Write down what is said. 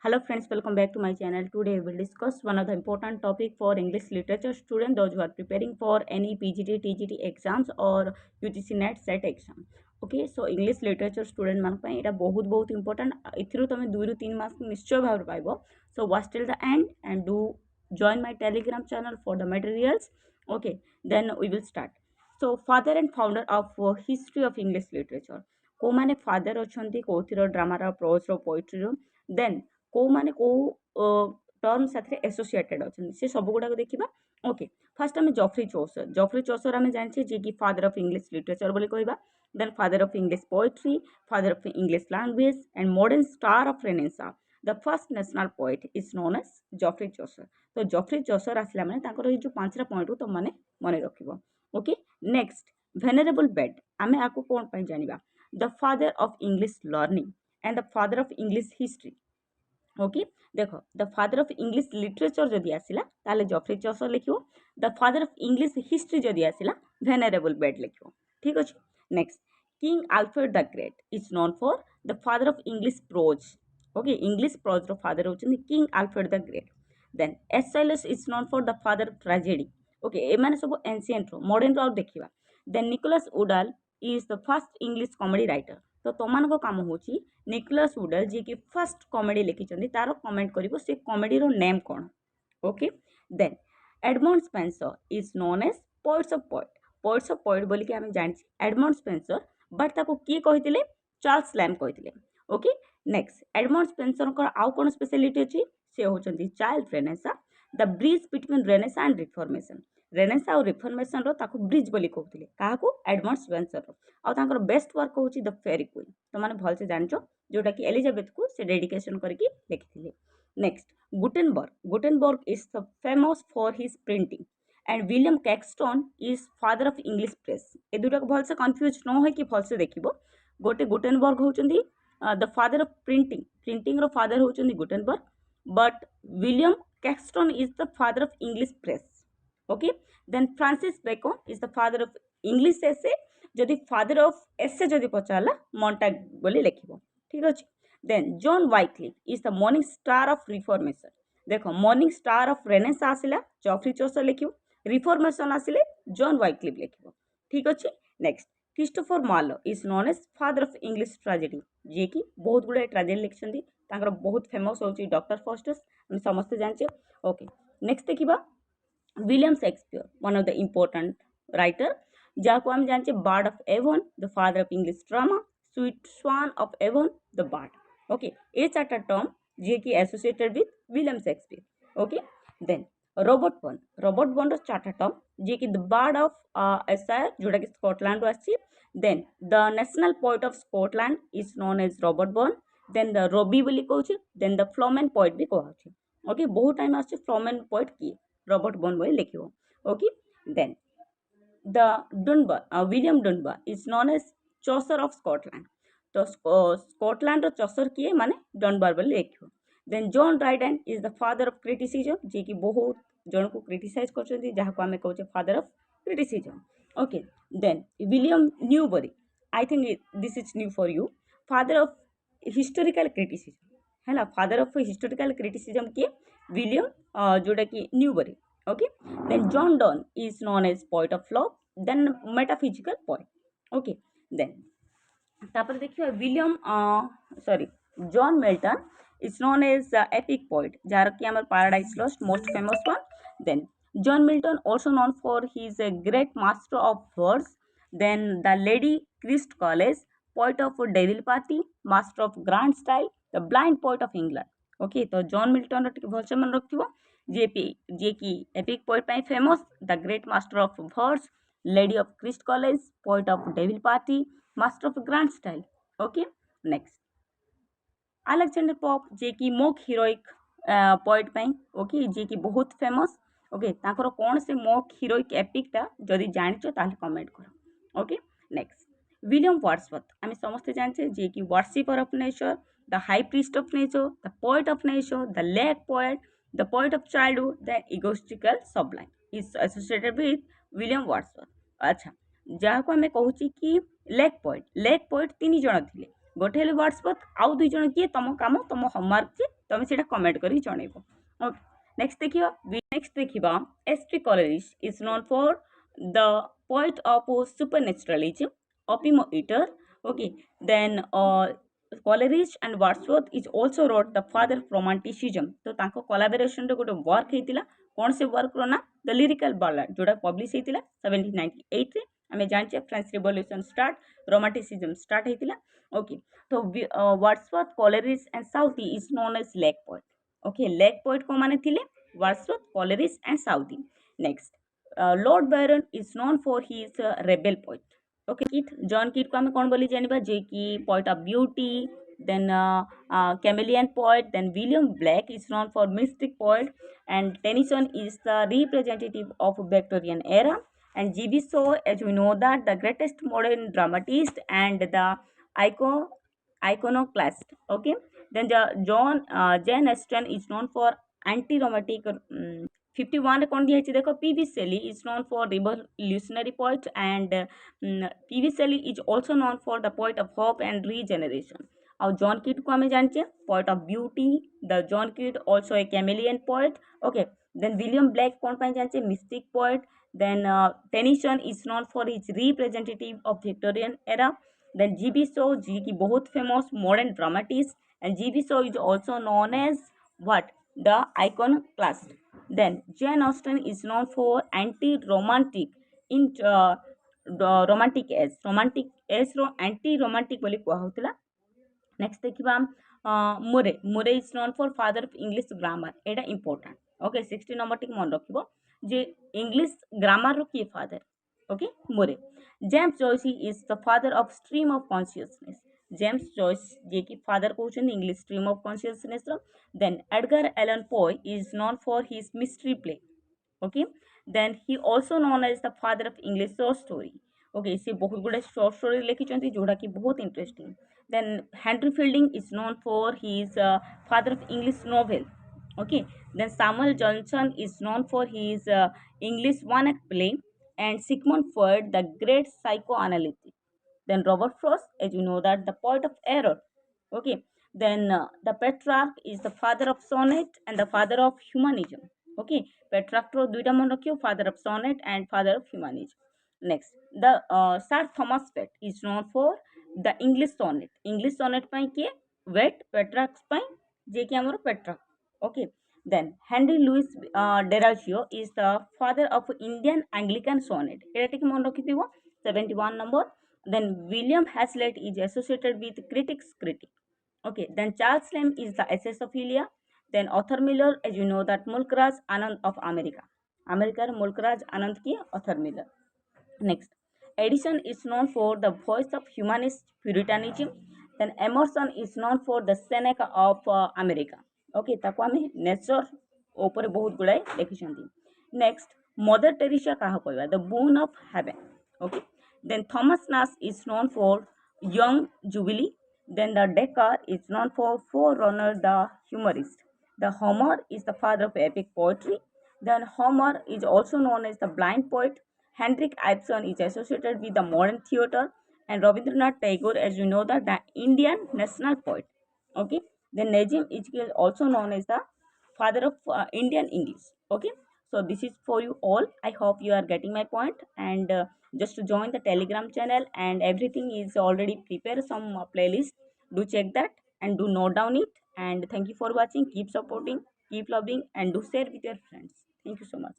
Hello friends, welcome back to my channel. Today we will discuss one of the important topic for English literature student, those who are preparing for any PGT, TGT exams or UGC NET set exam. Okay, so English literature student मान ପାଇଁ ଏଟା ବହୁତ important. ଏଥିରୁ ତମେ 2 ରୁ 3 mark ନିଶ୍ଚୟ ଭାବରେ ପାଇବ. So watch till the end and do join my Telegram channel for the materials. Okay, then we will start. So father and founder of history of English literature. କୋଉମାନେ father ଅଛନ୍ତି କୋଉଥିର ଡ୍ରାମାର, ପ୍ରୋଜର, ପୋଏଟ୍ରିର, then କୋଉମାନେ କୋଉ term ସାଥିରେ associated ଅଛନ୍ତି ସେ ସବୁ ଗୁଡ଼ାକ ଦେଖିବା। Okay, first ଆମେ ଜଫ୍ରି ଚୌସର ଆମେ ଜାଣିଛେ ଯିଏକି ଫାଦର ଅଫ୍ ଇଂଲିଶ ଲିଟରେଚର ବୋଲି କହିବା। Then father of English poetry, father of English language and modern star of Renaissance, the first national poet is known as Geoffrey Chaucer. ତ ଜଫ୍ରି ଚୌସର ଆସିଲା ମାନେ ତାଙ୍କର ଏଇ ଯେଉଁ 5ଟା ପଏଣ୍ଟକୁ ତୁମମାନେ ମନେ ରଖିବ। ଓକେ, ନେକ୍ସଟ ଭେନେରେବଲ ବେଡ୍, ଆମେ ଆକୁ କ'ଣ ପାଇଁ ଜାଣିବା? The father of English learning and the father of English history. Okay, देख the father of English literature जदि आसला ताले जफरी चौसर लिखियो। The father of English history जदि आसला वेनेरेबल बेड लिखियो। ठीक अच्छे, next king Alfred the great is known for the father of English prose. Okay, English prose रो फादर होचंदी king Alfred the great. Then SLS is known for the father of tragedy. Okay, ए माने सब ancient रो modern रो देखिबा। Then Nicholas Udall is the first English comedy writer. तो तुम काम हो निकोलस उडाल जी की फर्स्ट कॉमेडी लिखिं तार कमेंट कर से कॉमेडी रो नेम कौन। Okay, then Edmund Spenser is known as poets of poet बोल के जानी एडमंड स्पेंसर, बट ताको किए कहते चार्ल्स लैम्ब कहते। ओके, नेक्स्ट एडमंड स्पेंसर आउ कौन स्पेशलिटी अच्छी से होती child renaissance, the bridge between renaissance and reformation. Renaissance और रिफॉर्मेशन रो ताको ब्रिज बोली कहते क्या एडमंड स्पेंसर और बेस्ट वर्क हूँ द फेरी क्वीन। तो मैंने भलसे जान जोटा कि एलिजाबेथ को से डेडिकेशन करके लिखिले। Next Gutenberg is the famous for his printing and William Caxton is father of English press. ए दुटा को भलसे कन्फ्यूज न हो कि भलसे देखिबो। गोटे गुटेनबर्ग होचंदी द फादर ऑफ प्रिंटिंग रो फादर होचंदी Gutenberg, but William Caxton is the father of English press. Okay, then Francis Bacon is the father of English essay. जदि फादर ऑफ एसे जदि पचारा मॉन्टाग बोली लिखिबो। ठीक अच्छे, then John Wycliffe is the morning star of reformation. देखो morning star of renaissance आसिला Geoffrey Chaucer लिखिबो, reformation आसिले जॉन वाइक्लिफ लिखिबो। ठीक अच्छे, next Christopher Marlowe is known as father of English tragedy, जी की बहुत गुड़े ट्रेजेडी लिखिं। तांकर बहुत फेमस होची डॉक्टर फॉस्टर्स, हम समस्त जानचे। ओके, नेक्स्ट देखिबा William Shakespeare, one of the important writer जहाँ आम जाने bard of Avon, the father of English drama, sweet swan of Avon, the bard. Okay, ये 4टा टर्म जी की associated with William Shakespeare. Okay, then Robert Burn रो 4टा term जी की द बार्ड ऑफ एशायर जोटा कि स्कॉटलैंड आसी। Then the national poet of Scotland is known as Robert burn. Then the रबी बोली कहूँ, देन द फ्लोमेन पोएट भी कहूँ। ओके, बहुत टाइम आस फ्लोमेन पोएट किए रॉबर्ट बर्न बोली लिखिबो। Okay, then the Dunbar William Dunbar is known as Chaucer of Scotland. तो स्कॉटलैंड रो चौसर किए माने डनबर बोली लिखिबो। Then John Dryden is the father of criticism, जी की बहुत जन को क्रिटिसाइज करछन्ती जहाँ को आमे कहूचे father of criticism. Okay, then William Newbury, I think this is new for you, father of historical criticism है ना। फादर ऑफ हिस्टोरिकल क्रिटिसिज्म किए विलियम जोटा कि Newbury. Okay, then John Donne is known as poet of love, then metaphysical poet. Okay, then तापर देखिए William John Milton is known as epic poet जार कि आम paradise lost most famous one. Then John Milton also known for his great master of words. Then the lady Christ college, poet of devil party, master of grand style, the blind poet of England. Okay, तो John Milton भलसे मन रखिबो जे की epic poet पाई famous, the great master of words, lady of Christ college, poet of devil party, master of grand style. Okay, next Alexander Pope जे की mock heroic poet पाई। ओके, जे की बहुत फेमस। ओके, तांकर कौन से मोक हिरोइक एपिकटा जदि जानिचो ताले कमेंट करो। ओके, नेक्स्ट विलियम वर्ड्सवर्थ, आम समस्ते जाने जे की worshipper of nature, the high priest of nature, the poet of nature, the lake poet, the poet of childhood, the egotistical sublime is associated with William Wordsworth. अच्छा, जहाँ को आम कहूँ कि लेक पोएट 3 जन थे, गोटे हेले वर्ड्सवर्थ आउ 2 जन किए तुम काम तुम होमवर्क जे तुम से कमेंट कर जनइब। ओके नेक्स्ट देखा S T Coleridge is known for the poet of supernaturalism opium eater. Okay then Coleridge and Wordsworth is also wrote the father of romanticism. तो तांको कोलैबोरेशन रे गोटे वर्क हेतिला कौन से वर्क रो ना द लिरिकल बालाड जोटा publish हेतिला 1798 रे। आमे जानचे French revolution start romanticism start हेतिला। ओके तो Wordsworth Coleridge and Southey is known as lake poet. Okay lake poet को माने थिले Wordsworth Coleridge and Southey. Next Lord Byron is known for his rebel poet. Okay Keats John Keats को आम कौन बोली जानिबा जे कि poet of beauty then chameleon poet, then William Blake is known for mystic poet, and Tennyson is the representative of Victorian era, and G.B. Shaw, as we know that the greatest modern dramatist and the icon iconoclast. Okay, then Jane Austen is known for anti-romantic 51 रे कौन दिया देखो P B. Shelley is known for revolutionary poet, and P B. Shelley is also known for the poet of hope and regeneration. और John Keats को आम जाने poet of beauty the John Keats also a chameleon poet. Okay then William Blake कौन पाई जाने mystic poet. Then Tennyson is known for his representative of Victorian era. Then G B. Shaw जी की बहुत famous modern dramatist, and G B. Shaw is also known as what the iconoclast. Then Jane Austen is known for anti-romantic in romantic age रो anti romantic बोली कहला। Next देखा Murray Murray is known for father of English grammar. एटा important. Okay 60 number टी मन रखिबो जे English grammar रो किए father. Okay Murray James Joyce is the father of stream of consciousness. James Joyce जे की फादर कहउछन इंग्लिश स्ट्रीम ऑफ कॉन्शियसनेस रो। Then Edgar Allan Poe is known for his mystery play. Okay then he also known as the father of English short story. Okay से बहुत गुड़े short story लिखिं जोड़ा कि बहुत interesting. Then Henry Fielding is known for his father of English novel. Okay then Samuel Johnson is known for his English one act play, and Sigmund Freud, the great psychoanalyst. Then Robert Frost, as you know that the poet of error. Okay. Then the Petrarch is the father of sonnet and the father of humanism. Okay. Petrarch ro duita mon rakhiyo, father of sonnet and father of humanism. Next, the Sir Thomas Wet is known for the English sonnet. English sonnet pai kiye Wet, Petrarch pai je ki amaro Petrarch. Okay. Then Henry Louis Deragio is the father of Indian Anglican sonnet. Eta tik mon rakhithibo 71 number. Then William Hazlitt is associated with critics critic. Okay, then Charles Lamb is the SS of Ilya. Then Arthur Miller, as you know that Mulkraj Anand of America. America Mulkraj Anand ki Arthur Miller. Next, Edison is known for the voice of humanist puritanism. Then Emerson is known for the Seneca of America. Okay, ताको आमे nature ऊपर बहुत गुड़ाए देखिछंती। Next Mother Teresa काहा कहबा the bone of heaven. Okay then Thomas Nash is known for young jubilee. Then the Decker is known for forerunner the humorist. The Homer is the father of epic poetry. Then Homer is also known as the blind poet. Henrik Ibsen is associated with the modern theatre, and Rabindranath Tagore, as you know, that the Indian national poet. Okay. Then Nazim Iqbal is also known as the father of Indian English. Okay. So this is for you all. I hope you are getting my point, and just to join the Telegram channel, and everything is already prepared some playlist. Do check that and do note down it. And thank you for watching. Keep supporting, keep loving, and do share with your friends. Thank you so much.